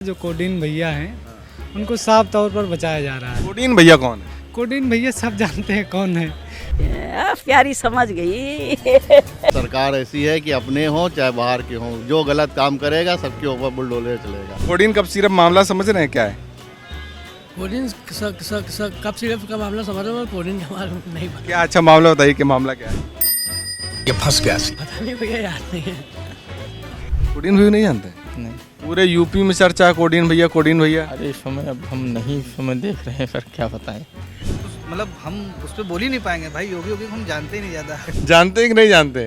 जो कोडीन भैया हैं उनको साफ तौर पर बचाया जा रहा है। कोडीन भैया कौन है? कोडीन भैया सब जानते हैं कौन है। प्यारी समझ गई। सरकार ऐसी है कि अपने हों चाहे बाहर के हों, जो गलत काम करेगा सबके ऊपर बुलडोजर चलेगा। कोडीन कफ सिरप मामला समझ रहे हैं क्या है? कोडिन कब सिर्फ का मामला समझ रहे हो, कोडिन का मालूम नहीं। क्या अच्छा मामला बताइए कि मामला क्या है? ये फंस गया। पता नहीं भैया, याद नहीं है। कोडीन भैया नहीं जानते? नहीं। पूरे यूपी में चर्चा है कोडीन भैया। अरे इस समय अब हम नहीं समय देख रहे हैं, फिर क्या बताएं। मतलब हम उस पर बोल ही नहीं पाएंगे भाई। योगी को हम जानते ही नहीं ज़्यादा। जानते कि नहीं जानते?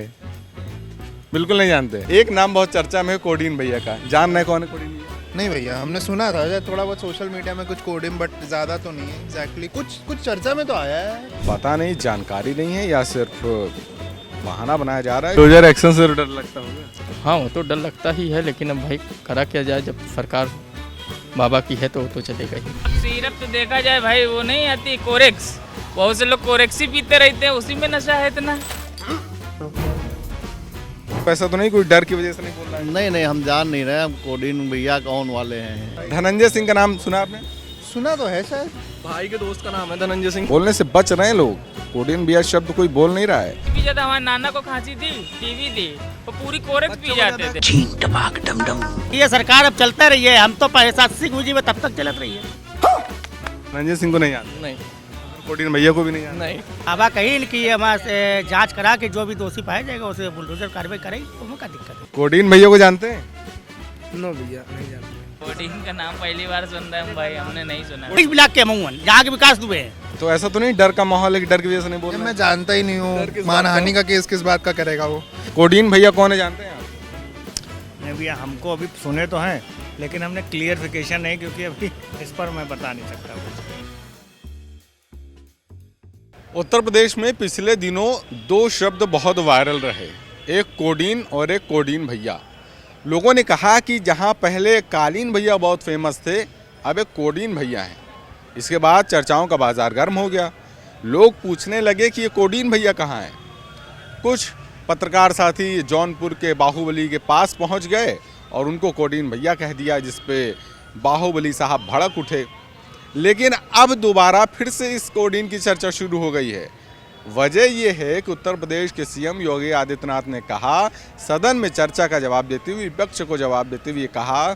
बिल्कुल नहीं जानते। एक नाम बहुत चर्चा में है कोडीन भैया का, जान रहे कौन है कोडीन भैया? नहीं भैया, हमने सुना था थोड़ा बहुत सोशल मीडिया में कुछ कोडिंग, बट ज़्यादा तो नहीं है एग्जैक्टली। कुछ चर्चा में तो आया है। पता नहीं, जानकारी नहीं है या सिर्फ बहाना बनाया जा रहा है। बुलडोजर एक्शन से डर लगता होगा। हाँ, वो तो डर लगता ही है, लेकिन अब भाई करा क्या जाए, जब सरकार बाबा की है तो वो तो चलेगा ही। सिरप तो देखा जाए भाई वो नहीं आती कोरेक्स, बहुत से लोग कोरेक्स ही पीते रहते हैं, उसी में नशा है इतना। पैसा तो नहीं, कोई डर की वजह से नहीं बोल रहा है? नहीं, हम जान नहीं रहे हम कोडीन भैया कौन वाले हैं। धनंजय सिंह का नाम सुना आपने? सुना तो है शायद। भाई के दोस्त का नाम है धनंजय सिंह। बोलने से बच रहे हैं लोग। कोडीन भैया शब्द कोई बोल नहीं रहा है। भी ज्यादा हमारे नाना को खांसी थी, टीवी थी, वो पूरी कोरेक्स पी जाते थे। चीन टपाक डम डम। ये सरकार अब चलता रही है, हम तो 85 गुजी में तब तक चलत रही है। धनंजय सिंह को नहीं जानते? नहीं कोडीन भैया को भी नहीं जानते? नहीं। बाबा कहीं कि हमारे जांच करा के जो भी दोषी पाया जाएगा उसे बुलडोजर कार्रवाई करेगी, तो क्या दिक्कत है। कोडीन भैया को जानते हैं? नो भैया, नहीं जानते। कोडीन का नाम पहली बार सुन रहे हैं भाई, हमने नहीं सुना। इस ब्लॉक के मुंह जहाँ के विकास दुबे हैं। तो ऐसा तो नहीं डर का माहौल है कि डर की वजह से नहीं बोल रहे? मैं जानता ही नहीं हूँ। मानहानि का केस किस बात का करेगा वो। कोडीन भैया कौन है जानते हैं आप? नहीं भैया, हमको अभी सुने तो हैं लेकिन हमने क्लियरिफिकेशन नहीं, क्योंकि अभी इस पर मैं बता नहीं सकता कुछ। उत्तर प्रदेश में पिछले दिनों दो शब्द बहुत वायरल रहे, एक कोडीन और एक कोडीन भैया। लोगों ने कहा कि जहां पहले कालीन भैया बहुत फेमस थे, अब एक कोडीन भैया हैं। इसके बाद चर्चाओं का बाजार गर्म हो गया। लोग पूछने लगे कि ये कोडीन भैया कहाँ हैं। कुछ पत्रकार साथी जौनपुर के बाहुबली के पास पहुंच गए और उनको कोडीन भैया कह दिया, जिस पे बाहुबली साहब भड़क उठे। लेकिन अब दोबारा फिर से इस कोडीन की चर्चा शुरू हो गई है। वजह यह है कि उत्तर प्रदेश के सीएम योगी आदित्यनाथ ने कहा, सदन में चर्चा का जवाब देते हुए, विपक्ष को जवाब देते हुए कहा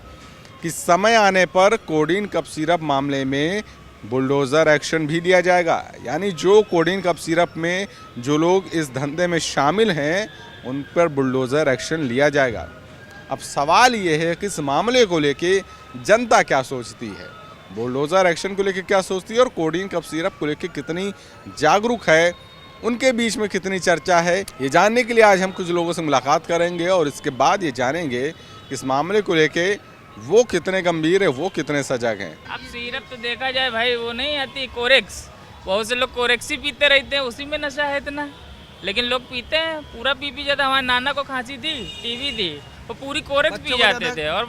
कि समय आने पर कोडीन कफ सिरप मामले में बुलडोज़र एक्शन भी लिया जाएगा। यानी जो कोडीन कफ सिरप में जो लोग इस धंधे में शामिल हैं उन पर बुलडोज़र एक्शन लिया जाएगा। अब सवाल ये है कि इस मामले को लेके जनता क्या सोचती है, बुलडोज़र एक्शन को लेकर क्या सोचती है और कोडीन कफ सिरप को लेकर कितनी जागरूक है, उनके बीच में कितनी चर्चा है, ये जानने के लिए आज हम कुछ लोगों से मुलाकात करेंगे और इसके बाद ये जानेंगे कि इस मामले को लेके वो कितने गंभीर है, वो कितने सजग हैं। अब सिरप तो देखा जाए भाई वो नहीं आती कोरेक्स, बहुत से लोग कोरेक्स ही पीते रहते हैं, उसी में नशा है इतना। लेकिन लोग पीते हैं, पूरा पी जाता। हमारे नाना को खांसी थी, टीवी थी, वो पूरी कोरेक्स पी जाते थे। और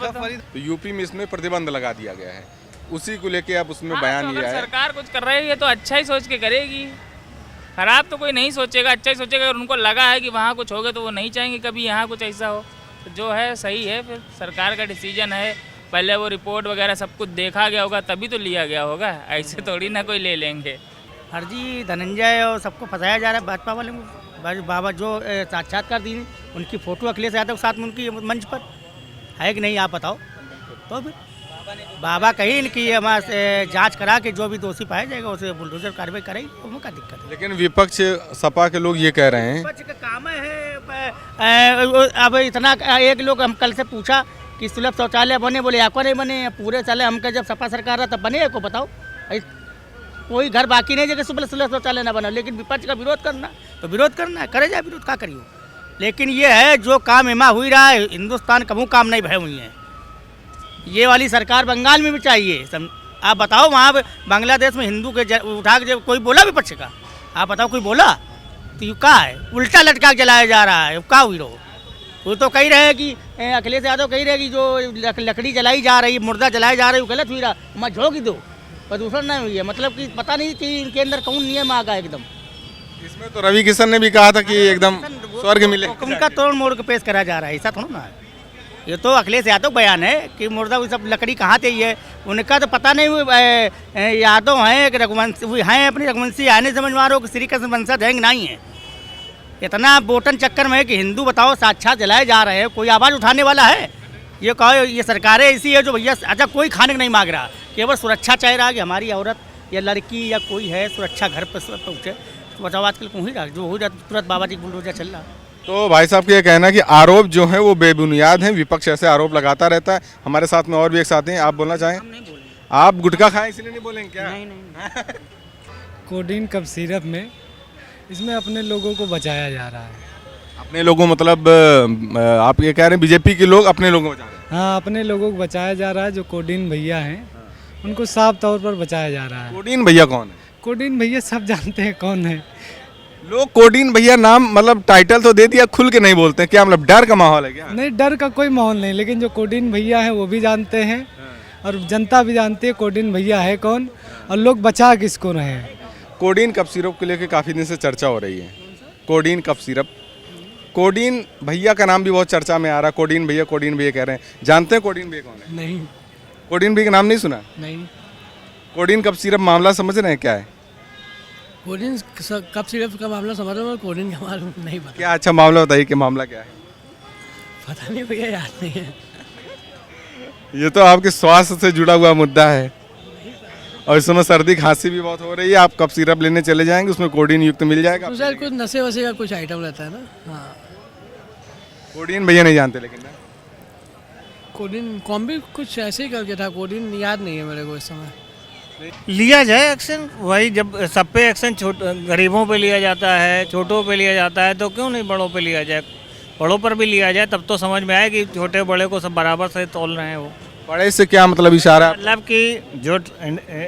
तो यूपी में इसमें प्रतिबंध लगा दिया गया है, उसी को लेके अब उसमें बयान तो ये है। सरकार कुछ कर रही है तो अच्छा ही सोच के करेगी, खराब तो कोई नहीं सोचेगा, अच्छा ही सोचेगा। अगर उनको लगा है कि वहाँ कुछ होगा तो वो नहीं चाहेंगे कभी यहाँ कुछ ऐसा हो। तो जो है सही है, फिर सरकार का डिसीजन है। पहले वो रिपोर्ट वगैरह सब कुछ देखा गया होगा तभी तो लिया गया होगा, ऐसे थोड़ी ना कोई ले लेंगे। फर्जी धनंजय और सबको फंसाया जा रहा है भाजपा वाले को। बाबा जो साक्षात्कार दी उनकी फोटो अखिलेश यादव के साथ में उनकी मंच पर है कि नहीं, आप बताओ। तो फिर बाबा कहीं कि हमारे जांच करा के जो भी दोषी पाया जाएगा उसे बुलडोजर कार्रवाई करेगी, तो क्या दिक्कत है। लेकिन विपक्ष सपा के लोग ये कह रहे हैं, विपक्ष का काम है। अब इतना एक लोग हम कल से पूछा कि सुलभ शौचालय बने, बोले आपको नहीं बने। पूरे साले हमका जब सपा सरकार रहा तब बने को बताओ। कोई घर बाकी नहीं जगह सुलभ शौचालय ना बना। लेकिन विपक्ष का विरोध करना तो विरोध करना है, करे जाए विरोध, क्या करिए। लेकिन ये है जो काम एमा हुई रहा है, हिंदुस्तान कभी काम नहीं भय हुई है। ये वाली सरकार बंगाल में भी चाहिए। आप बताओ, वहाँ बांग्लादेश में हिंदू के उठा के जब कोई बोला विपक्ष का, आप बताओ कोई बोला? तो ये क्या है, उल्टा लटका के जलाया जा रहा है। क्या हुई रहो, वो तो कही रहे कि अखिलेश यादव कही रहे कि जो लकड़ी जलाई जा रही, मुर्दा जलाई जा रही, वो गलत हुई रहा, मत झोंक दो, प्रदूषण नहीं हुई है। मतलब कि पता नहीं कि इनके अंदर कौन नियम आ गया एकदम। इसमें तो रवि किशन ने भी कहा था कि एकदम स्वर्ग मिले। उनका तोड़ मोड़ के पेश करा जा रहा है, ऐसा थोड़ा ना है। ये तो अखिलेश यादव बयान है कि मुर्दा वो सब लकड़ी कहाँ से ही है, उनका तो पता नहीं। वो यादव हैं कि रघुवंश हैं, अपनी रघुवंशी आए नहीं समझ मारो कि श्री कृष्ण वंशज हैं कि नहीं है। इतना वोटन चक्कर में है कि हिंदू बताओ साक्षात जलाए जा रहे हैं, कोई आवाज़ उठाने वाला है? ये कहो ये सरकारें ऐसी है जो भैया अच्छा कोई खाने को नहीं मांग रहा, केवल सुरक्षा चाह रहा कि हमारी औरत या लड़की या कोई है सुरक्षा घर पर पहुँचे। तो बताओ आजकल कौन ही रहा, जो हो जाता तुरंत बाबा जी बुलडोजर चल रहा। तो भाई साहब का ये कहना है कि आरोप जो है वो बेबुनियाद हैं, विपक्ष ऐसे आरोप लगाता रहता है। हमारे साथ में और भी एक साथी हैं, आप बोलना चाहें? आप गुटखा खाएं इसलिए नहीं बोलेंगे क्या? नहीं कोडीन कप सिरप में इसमें अपने लोगों को बचाया जा रहा है। अपने लोगों मतलब आप ये कह रहे हैं बीजेपी के लोग अपने लोगों को बचा रहे हैं? हाँ, अपने लोगों को बचाया जा रहा है। जो कोडीन भैया हैं उनको साफ तौर पर बचाया जा रहा है। कोडीन भैया कौन है? कोडीन भैया सब जानते हैं कौन है। लोग कोडीन भैया नाम मतलब टाइटल तो दे दिया, खुल के नहीं बोलते हैं। क्या मतलब डर का माहौल है क्या? नहीं, डर का कोई माहौल नहीं, लेकिन जो कोडीन भैया हैं वो भी जानते हैं और जनता भी जानती है कोडीन भैया है कौन और लोग बचा किसको रहे हैं। कोडीन कफ सिरप को लेकर काफ़ी दिन से चर्चा हो रही है। कोडीन कफ सिरप, कोडीन भैया का नाम भी बहुत चर्चा में आ रहा है। कोडीन भैया कह रहे हैं। जानते हैं कोडीन भैया कौन है? नहीं। कोडीन भैया का नाम नहीं सुना? नहीं। कोडीन कफ सिरप मामला समझ रहे हैं क्या है? कोडीन कप सिरप का मामला समझ रहे हो, कोडीन का मामला नहीं पता। क्या अच्छा मामला बताइए कि मामला क्या है? पता नहीं भैया, याद नहीं है। ये तो आपके स्वास्थ्य से जुड़ा हुआ मुद्दा है और इस समय सर्दी खांसी भी बहुत हो रही है। आप कप सिरप लेने चले जाएंगे, उसमें कोडीन युक्त मिल जाएगा। तो सर कुछ नशे वशे का कुछ आइटम रहता है ना। हाँ, कोडीन भैया नहीं जानते लेकिन ना? कोडीन कॉम्बी कुछ ऐसे ही करके था, कोडीन याद नहीं है मेरे को इस समय। लिया जाए एक्शन, वही जब सब पे एक्शन गरीबों पे लिया जाता है, छोटों पे लिया जाता है, तो क्यों नहीं बड़ों पे लिया जाए? बड़ों पर भी लिया जाए, तब तो समझ में आए कि छोटे बड़े को सब बराबर से तोल रहे हैं। वो बड़े से क्या मतलब इशारा है? मतलब कि जो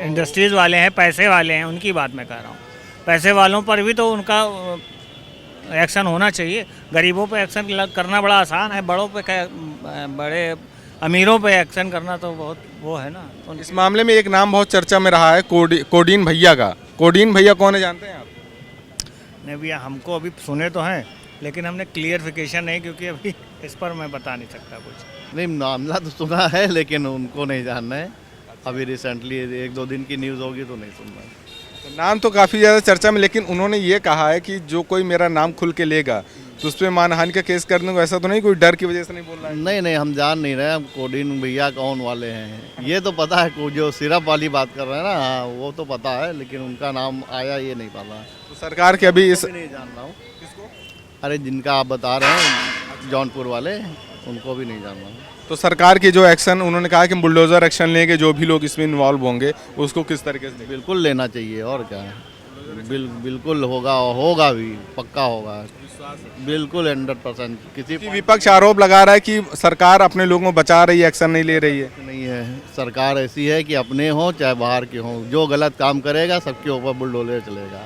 इंडस्ट्रीज वाले हैं, पैसे वाले हैं, उनकी बात मैं कर रहा हूँ। पैसे वालों पर भी तो उनका एक्शन होना चाहिए। गरीबों पे एक्शन करना बड़ा आसान है, बड़ों पे बड़े अमीरों पे एक्शन करना तो बहुत वो है ना। तो इस मामले में एक नाम बहुत चर्चा में रहा है, कोडीन भैया का। कोडीन भैया कौन है जानते हैं आप? नहीं भैया, हमको अभी सुने तो हैं, लेकिन हमने क्लियरिफिकेशन नहीं, क्योंकि अभी इस पर मैं बता नहीं सकता कुछ। नहीं, मामला तो सुना है लेकिन उनको नहीं जानना है। अभी रिसेंटली 1-2 दिन की न्यूज़ होगी तो नहीं सुनना है। तो नाम तो काफ़ी ज़्यादा चर्चा में, लेकिन उन्होंने ये कहा है कि जो कोई मेरा नाम खुल के लेगा तो उस पर मानहानि का केस करने को, ऐसा तो नहीं कोई डर की वजह से नहीं बोल रहा है? नहीं, हम जान नहीं रहे हम कोडीन भैया कौन वाले हैं। ये तो पता है, जो सिरप वाली बात कर रहे हैं ना, हाँ वो तो पता है, लेकिन उनका नाम आया ये नहीं पता है। तो सरकार के अभी इस नहीं जान रहा हूँ। किसको? अरे जिनका आप बता रहे हैं जौनपुर वाले, उनको भी नहीं जान रहा हूँ। तो सरकार की जो एक्शन, उन्होंने कहा कि बुलडोजर एक्शन लेंगे, जो भी लोग इसमें इन्वॉल्व होंगे उसको किस तरीके से? बिल्कुल लेना चाहिए, और क्या है। बिल्कुल होगा भी, पक्का होगा, बिल्कुल 100%। किसी विपक्ष आरोप लगा रहा है कि सरकार अपने लोगों को बचा रही है, एक्शन नहीं ले रही है। नहीं है, सरकार ऐसी है कि अपने हों चाहे बाहर के हों, जो गलत काम करेगा सबके ऊपर बुलडोजर चलेगा।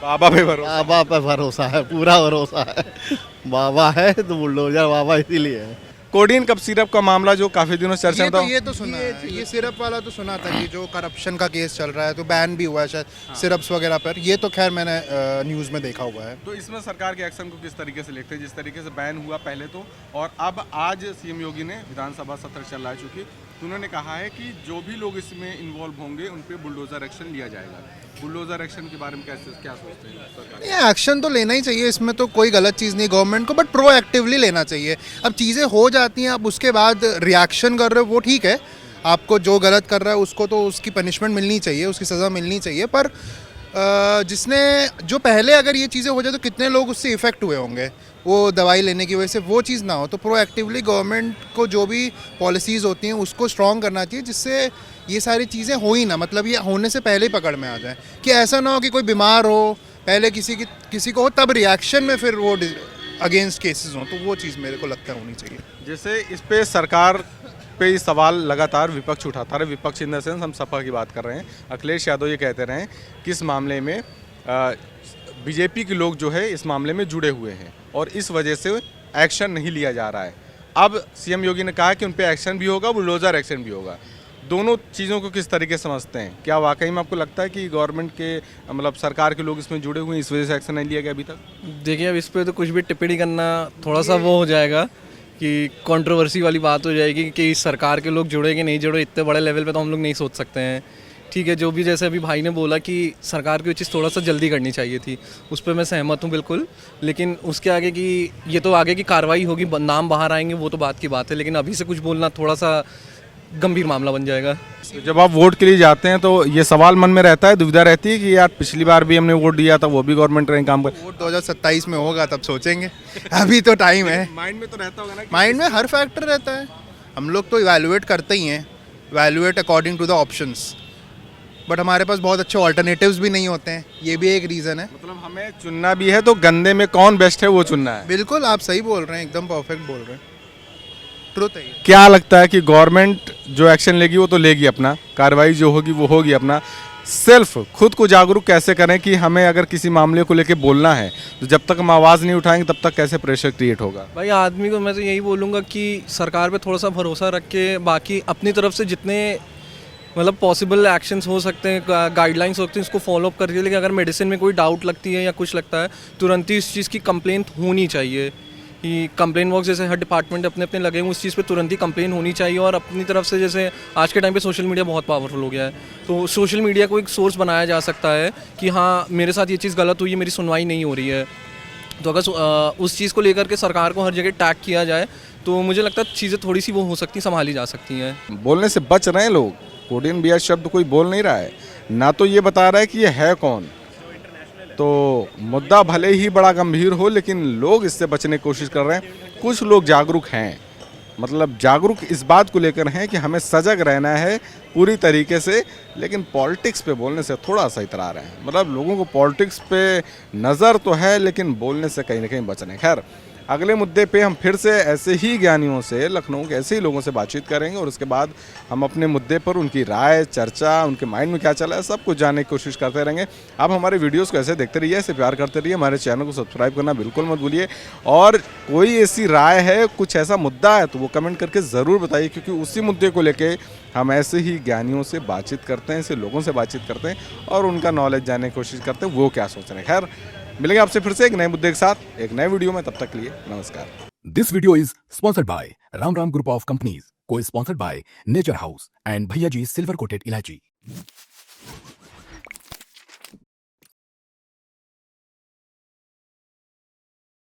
बाबा पे भरोसा? बाबा पे भरोसा है, पूरा भरोसा है। बाबा है तो बुलडोजर बाबा इसीलिए है। कोडीन कप सिरप का मामला जो काफी दिनों से चर्चा में था, ये तो सुना है, ये सिरप वाला तो सुना था कि जो करप्शन का केस चल रहा है, तो बैन भी हुआ है शायद सिरप्स वगैरह पर। ये तो खैर मैंने न्यूज़ में देखा हुआ है। तो इसमें सरकार के एक्शन को किस तरीके से लेते हैं? जिस तरीके से बैन हुआ पहले तो, और अब आज सीएम योगी ने, विधानसभा सत्र चल रहा है चूंकि, तो उन्होंने कहा है कि जो भी लोग इसमें इन्वॉल्व होंगे उन पे बुलडोजर एक्शन लिया जाएगा। बुलडोजर एक्शन के बारे में क्या सोचते हैं सरकार? ये एक्शन तो लेना ही चाहिए, इसमें तो कोई गलत चीज़ नहीं गवर्नमेंट को, बट प्रोएक्टिवली लेना चाहिए। अब चीज़ें हो जाती हैं, अब उसके बाद रिएक्शन कर रहे हो वो ठीक है, आपको जो गलत कर रहा है उसको तो उसकी पनिशमेंट मिलनी चाहिए, उसकी सज़ा मिलनी चाहिए। पर जिसने जो पहले अगर ये चीज़ें हो जाए तो कितने लोग उससे इफ़ेक्ट हुए होंगे वो दवाई लेने की वजह से, वो चीज़ ना हो। तो प्रोएक्टिवली गवर्नमेंट को जो भी पॉलिसीज़ होती हैं उसको स्ट्रॉन्ग करना चाहिए, जिससे ये सारी चीज़ें हो ही ना, मतलब ये होने से पहले ही पकड़ में आ जाए। कि ऐसा ना हो कि कोई बीमार हो पहले किसी को हो, तब रिएक्शन में फिर वो अगेंस्ट केसेस हों, तो वो चीज़ मेरे को लगता है होनी चाहिए। जैसे इस पे सरकार पे ये सवाल लगातार विपक्ष उठाता रहे, विपक्ष इन द सेंस हम सपा की बात कर रहे हैं। अखिलेश यादव ये कहते रहे कि इस मामले में बीजेपी के लोग जो है इस मामले में जुड़े हुए हैं और इस वजह से एक्शन नहीं लिया जा रहा है। अब सीएम योगी ने कहा कि उन पे एक्शन भी होगा, बुलडोजर एक्शन भी होगा। दोनों चीज़ों को किस तरीके से समझते हैं? क्या वाकई में आपको लगता है कि गवर्नमेंट के मतलब सरकार के लोग इसमें जुड़े हुए हैं, इस वजह से एक्शन नहीं लिया गया अभी तक? देखिए, अब इस पर तो कुछ भी टिप्पणी करना थोड़ा सा वो हो जाएगा, कि कंट्रोवर्सी वाली बात हो जाएगी कि सरकार के लोग जुड़े कि नहीं जुड़े, इतने बड़े लेवल पे तो हम लोग नहीं सोच सकते हैं। ठीक है, जो भी जैसे अभी भाई ने बोला कि सरकार को ये चीज़ थोड़ा सा जल्दी करनी चाहिए थी, उस पर मैं सहमत हूँ बिल्कुल। लेकिन उसके आगे की ये तो आगे की कार्रवाई होगी, नाम बाहर आएंगे, वो तो बात की बात है, लेकिन अभी से कुछ बोलना थोड़ा सा गंभीर मामला बन जाएगा। तो जब आप वोट के लिए जाते हैं तो ये सवाल मन में रहता है, दुविधा रहती है कि यार पिछली बार भी हमने वोट दिया था, वो भी गवर्नमेंट का काम कर। वोट 2027 में होगा तब सोचेंगे, अभी तो टाइम है। माइंड में तो रहता होगा ना कि माइंड में हर फैक्टर रहता है, हम लोग तो इवैल्यूएट करते ही हैं, evaluate according to the options, but हमारे पास बहुत अच्छे ऑल्टरनेटिव्स भी नहीं होते हैं, ये भी एक रीज़न है। मतलब हमें चुनना भी है तो गंदे में कौन बेस्ट है वो चुनना है। बिल्कुल आप सही बोल रहे हैं, एकदम परफेक्ट बोल रहे हैं, ट्रुथ है ये। क्या लगता है कि गवर्नमेंट जो एक्शन लेगी वो तो लेगी अपना, कार्रवाई जो होगी वो होगी अपना, सेल्फ खुद को जागरूक कैसे करें कि हमें अगर किसी मामले को लेके बोलना है तो जब तक हम आवाज़ नहीं उठाएंगे तब तक कैसे प्रेशर क्रिएट होगा? भाई आदमी को मैं तो यही बोलूँगा कि सरकार पे थोड़ा सा भरोसा रख के बाकी अपनी तरफ से जितने मतलब पॉसिबल एक्शंस हो सकते हैं, गाइडलाइंस होती हैं, उसको फॉलो अप करिए। लेकिन अगर मेडिसिन में कोई डाउट लगती है या कुछ लगता है, तुरंत ही इस चीज़ की कंप्लेंट होनी चाहिए। कि कंप्लेन बॉक्स जैसे हर डिपार्टमेंट अपने अपने लगे हुए, उस चीज़ पे तुरंत ही कंप्लेन होनी चाहिए। और अपनी तरफ से जैसे आज के टाइम पे सोशल मीडिया बहुत पावरफुल हो गया है, तो सोशल मीडिया को एक सोर्स बनाया जा सकता है कि हाँ मेरे साथ ये चीज़ गलत हुई है, मेरी सुनवाई नहीं हो रही है। तो अगर उस चीज़ को लेकर के सरकार को हर जगह टैग किया जाए तो मुझे लगता है चीज़ें थोड़ी सी वो हो सकती, संभाली जा सकती हैं। बोलने से बच रहे हैं लोग, कोडिन बिया शब्द कोई बोल नहीं रहा है, ना तो ये बता रहा है कि ये है कौन। तो मुद्दा भले ही बड़ा गंभीर हो लेकिन लोग इससे बचने की कोशिश कर रहे हैं। कुछ लोग जागरूक हैं, मतलब जागरूक इस बात को लेकर हैं कि हमें सजग रहना है पूरी तरीके से, लेकिन पॉलिटिक्स पे बोलने से थोड़ा सा इतरा रहे हैं। मतलब लोगों को पॉलिटिक्स पे नज़र तो है लेकिन बोलने से कहीं ना कहीं बचने। खैर अगले मुद्दे पे हम फिर से ऐसे ही ज्ञानियों से, लखनऊ के ऐसे ही लोगों से बातचीत करेंगे और उसके बाद हम अपने मुद्दे पर उनकी राय, चर्चा, उनके माइंड में क्या चला है, सब कुछ जानने की कोशिश करते रहेंगे। आप हमारे वीडियोस को ऐसे देखते रहिए, ऐसे प्यार करते रहिए, हमारे चैनल को सब्सक्राइब करना बिल्कुल मत भूलिए। और कोई ऐसी राय है, कुछ ऐसा मुद्दा है तो वो कमेंट करके ज़रूर बताइए, क्योंकि उसी मुद्दे को लेके हम ऐसे ही ज्ञानियों से बातचीत करते हैं, ऐसे लोगों से बातचीत करते हैं और उनका नॉलेज जानने की कोशिश करते हैं वो क्या सोच रहे हैं। खैर मिलेंगे आपसे फिर से एक नए मुद्दे के साथ एक नए वीडियो में, तब तक के लिए नमस्कार। This video is sponsored by Ram Ram Group of Companies, co-sponsored by Nature House and Bhaiya Ji Silver Coated Ilachi.